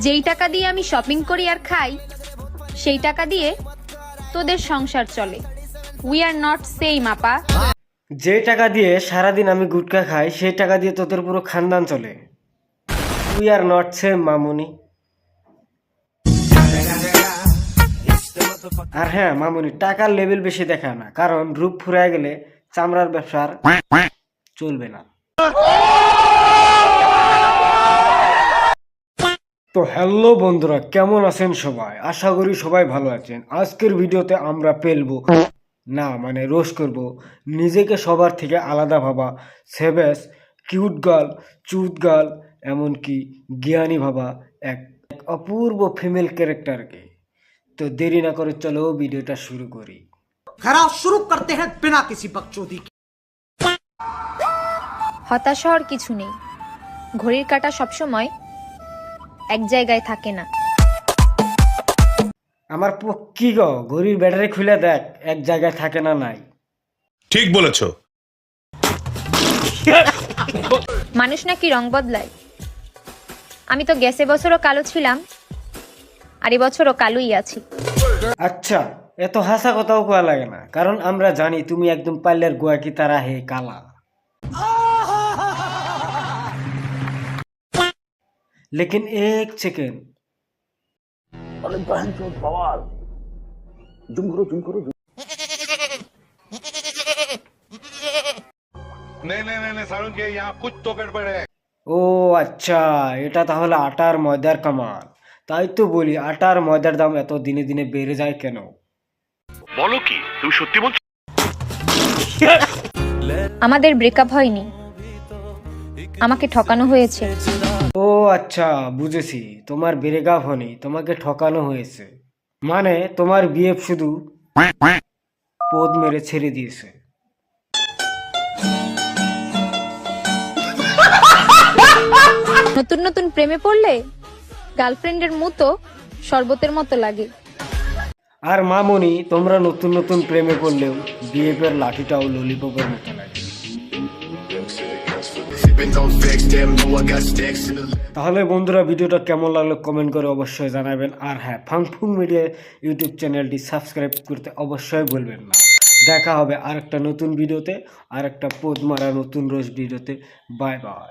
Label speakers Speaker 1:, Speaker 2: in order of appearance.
Speaker 1: যেই টাকা দিয়ে আমি শপিং করি আর খাই সেই টাকা দিয়ে তোদের সংসার চলে। উই আর নট সেম আপা।
Speaker 2: যে টাকা দিয়ে সারাদিন আমি গুটকা খাই সেই টাকা দিয়ে তোদের পুরো খানদান চলে। উই আর নট সেম মামুনি। আর হ্যাঁ মামুনি, টাকার লেভেল বেশি দেখায় না, কারণ রূপ ফুরায় গেলে চামড়ার ব্যবসার চলবে না। তো হ্যালো বন্ধুরা, কেমন আছেন সবাই? আশা করি সবাই ভালো আছেন। আজকের ভিডিওতে আমরা পেলবো না মানে রোস্ট করব নিজেকে সবার থেকে আলাদা ভাবা সেভেস, কিউট গার্ল, চুত গার্ল, এমনকি জ্ঞানী ভাবা এক এক অপূর্ব ফিমেল ক্যারেক্টারকে। তো দেরি না করে চলো ভিডিওটা শুরু করি।
Speaker 3: खराब शुरू करते हैं बिना किसी बकचोदी के।
Speaker 1: হতাশা হওয়ার কিছু নেই, ঘড়ির কাঁটা সবসময় এক জায়গায় থাকে না।
Speaker 2: আমার কি গো, ঘড়ির ব্যাটারি খুলে দেখ, এক জায়গায় থাকে না নাই।
Speaker 4: ঠিক বলেছো।
Speaker 1: মানুষ নাকি রং বদলায়। আমি তো গেছে বছরও কালো ছিলাম, আর এবছরও কালোই আছি।
Speaker 2: আচ্ছা, এত হাসা কথাও কোয়া লাগে না, কারণ আমরা জানি তুমি একদম পাল্লের গোয়া কি তারা হে কালা। लेकिन एक सेकेंड,
Speaker 4: नहीं सारुण के यहाँ कुछ तो गड़बड़ है।
Speaker 2: ও আচ্ছা, এটা তাহলে আটার ময়দার কামাল। তাই তো বলি, আটার ময়দার দাম এত দিনে দিনে বেড়ে যায় কেন?
Speaker 4: বলো কি তুমি সত্যি বলছো?
Speaker 1: আমাদের ব্রেকআপ হয়নি, আমাকে ঠকানো হয়েছে।
Speaker 2: ও আচ্ছা, বুঝেছি, তোমার ব্রেকআপ হয়নি, তোমাকে ঠকানো হয়েছে। মানে তোমার বিয়ে শুধু পদ মেরে ছেড়ে দিয়েছে।
Speaker 1: নতুন নতুন প্রেমে পড়লে গার্লফ্রেন্ডের মতো শরবতের মতো লাগে।
Speaker 2: আর মামুনি, তোমরা নতুন নতুন প্রেমে পড়লেও বিএফের লাঠিটাও ললিপপের মতো লাগে। তাহলে বন্ধুরা, ভিডিওটা কেমন লাগলো কমেন্ট করে অবশ্যই জানাবেন। আর হ্যাঁ, ফাংফুং মিডিয়া ইউটিউব চ্যানেলটি সাবস্ক্রাইব করতে অবশ্যই বলবেন না। দেখা হবে আরেকটা নতুন ভিডিওতে, আরেকটা পোদ মারা নতুন রোজ ভিডিওতে। Bye bye.